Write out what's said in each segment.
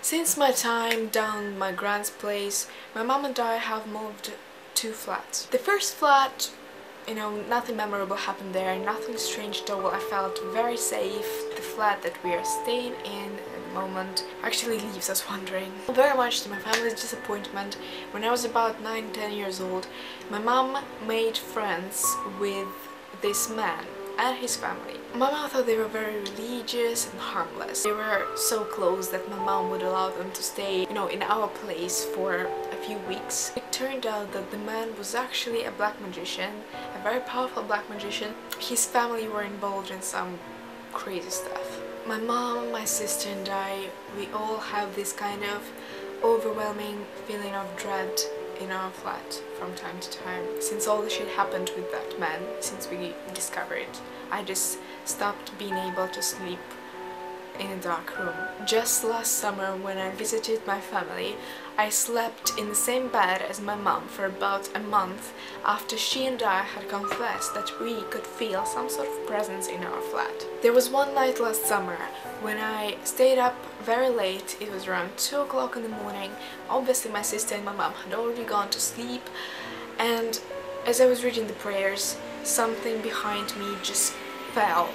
Since my time down my grand's place, my mom and I have moved 2 flats. The first flat, nothing memorable happened there, nothing strange at all. I felt very safe. The flat that we are staying in at the moment actually leaves us wondering. Very much to my family's disappointment, when I was about 9-10 years old, my mom made friends with this man and his family. My mom thought they were very religious and harmless. They were so close that my mom would allow them to stay, in our place for a few weeks. It turned out that the man was actually a black magician, a very powerful black magician. His family were involved in some crazy stuff. My mom, my sister and I, we all have this kind of overwhelming feeling of dread in our flat from time to time. Since all the shit happened with that man, since we discovered it, I just stopped being able to sleep in a dark room. Just last summer, when I visited my family, I slept in the same bed as my mom for about a month after she and I had confessed that we could feel some sort of presence in our flat. There was one night last summer when I stayed up very late. It was around 2 o'clock in the morning. Obviously my sister and my mom had already gone to sleep, and as I was reading the prayers, something behind me just fell,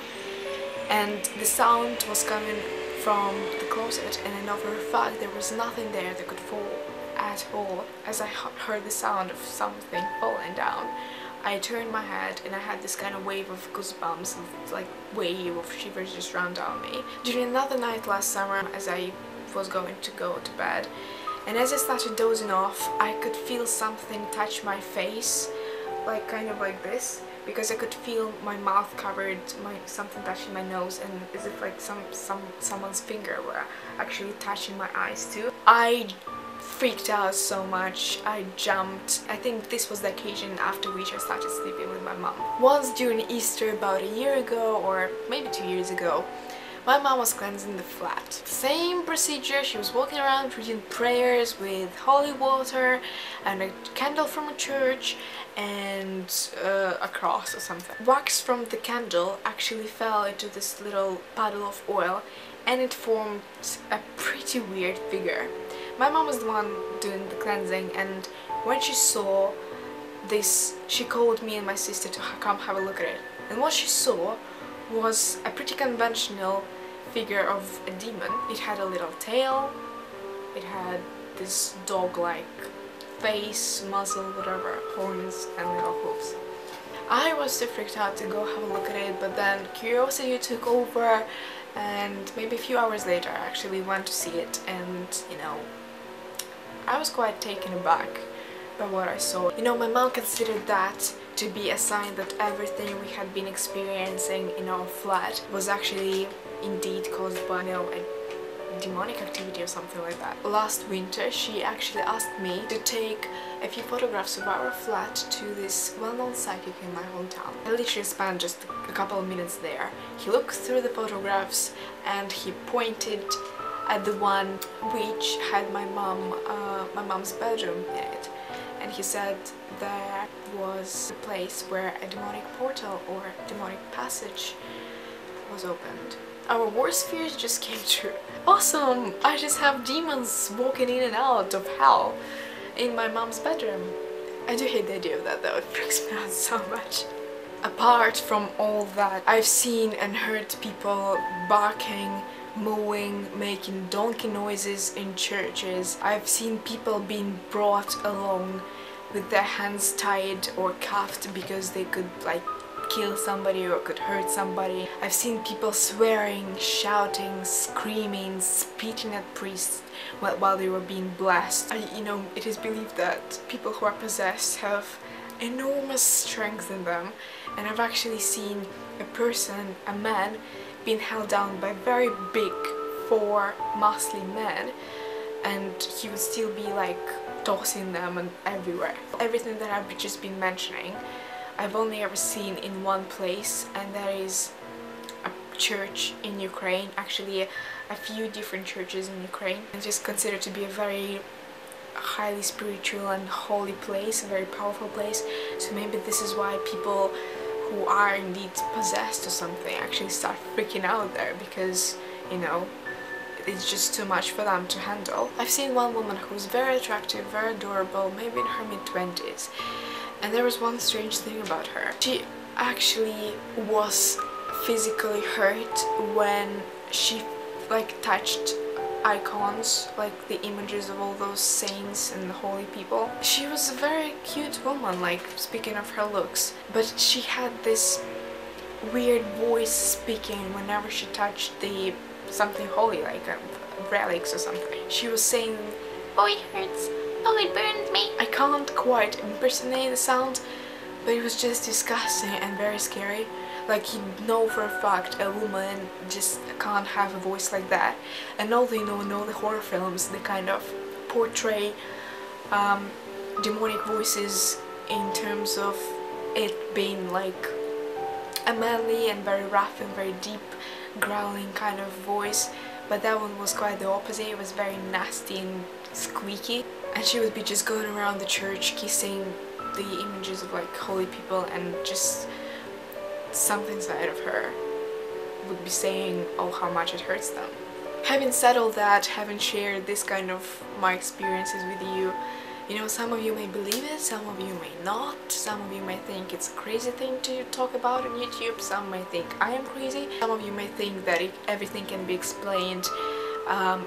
and the sound was coming from the closet, and I know for a fact there was nothing there that could fall at all. As I heard the sound of something falling down, I turned my head and I had this kind of wave of goosebumps, like wave of shivers just ran down me. During another night last summer, as I was going to go to bed, and as I started dozing off, I could feel something touch my face, like kind of like this, because I could feel my mouth covered, something touching my nose, and as if like someone's finger were actually touching my eyes too. I freaked out so much, I jumped. I think this was the occasion after which I started sleeping with my mom. Once during Easter about a year ago, or maybe 2 years ago, my mom was cleansing the flat. Same procedure, she was walking around reading prayers with holy water and a candle from a church and a cross or something. Wax from the candle actually fell into this little puddle of oil, and it formed a pretty weird figure. My mom was the one doing the cleansing, and when she saw this, she called me and my sister to come have a look at it. And what she saw was a pretty conventional figure of a demon. It had a little tail, it had this dog-like face, muzzle, whatever, horns and little hooves. I was too freaked out to go have a look at it, but then curiosity took over, and maybe a few hours later I actually went to see it, and I was quite taken aback by what I saw. My mom considered that to be a sign that everything we had been experiencing in our flat was actually indeed caused by, a demonic activity or something like that. Last winter, she actually asked me to take a few photographs of our flat to this well-known psychic in my hometown. I literally spent just a couple of minutes there. He looked through the photographs and he pointed at the one which had my mom's bedroom in it, and he said there was a place where a demonic portal or demonic passage was opened. Our worst fears just came true. Awesome! I just have demons walking in and out of hell in my mom's bedroom. I do hate the idea of that though, it freaks me out so much. Apart from all that, I've seen and heard people barking, mooing, making donkey noises in churches. I've seen people being brought along with their hands tied or cuffed because they could kill somebody or could hurt somebody. I've seen people swearing, shouting, screaming, spitting at priests while they were being blessed. It is believed that people who are possessed have enormous strength in them, and I've actually seen a man, being held down by very big 4 muscly men, and he would still be tossing them and everywhere. Everything that I've just been mentioning, I've only ever seen in one place, and that is a church in Ukraine. Actually a few different churches in Ukraine. It's just considered to be a very highly spiritual and holy place, a very powerful place. So maybe this is why people who are indeed possessed or something actually start freaking out there, because it's just too much for them to handle. I've seen one woman who was very attractive, very adorable, maybe in her mid-20s, and there was one strange thing about her. She actually was physically hurt when she like touched icons, like the images of all those saints and holy people. She was a very cute woman, like speaking of her looks, but she had this weird voice speaking whenever she touched the something holy, like relics or something. She was saying, "Oh, it hurts. Oh, it burns me." I can't quite impersonate the sound, but it was just disgusting and very scary. Like, you know for a fact a woman just can't have a voice like that. And although you know the horror films, they kind of portray demonic voices in terms of it being like a manly and very rough and very deep growling kind of voice, but that one was quite the opposite. It was very nasty and squeaky, and she would be just going around the church kissing the images of like holy people, and just something inside of her would be saying, oh, how much it hurts them. Having said all that, having shared this kind of my experiences with you, you know, some of you may believe it, some of you may not, some of you may think it's a crazy thing to talk about on YouTube, some may think I am crazy, some of you may think that everything can be explained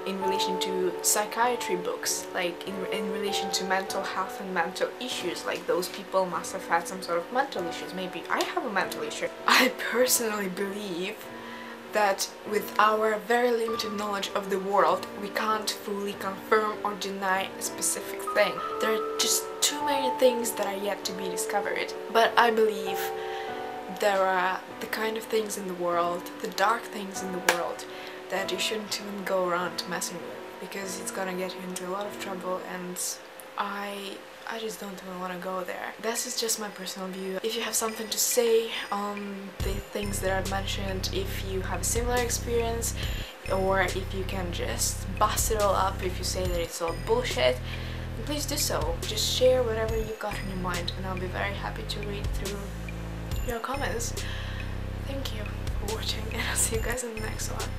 in relation to psychiatry books, like in relation to mental health and mental issues, like those people must have had some sort of mental issues. Maybe I have a mental issue. I personally believe that with our very limited knowledge of the world, we can't fully confirm or deny a specific thing. There are just too many things that are yet to be discovered. But I believe there are the kind of things in the world, the dark things in the world, that you shouldn't even go around messing with, because it's gonna get you into a lot of trouble, and I just don't even want to go there. This is just my personal view. If you have something to say on the things that I've mentioned, if you have a similar experience, or if you can just bust it all up if you say that it's all bullshit, then please do so. Just share whatever you've got in your mind, and I'll be very happy to read through your comments. Thank you for watching, and I'll see you guys in the next one.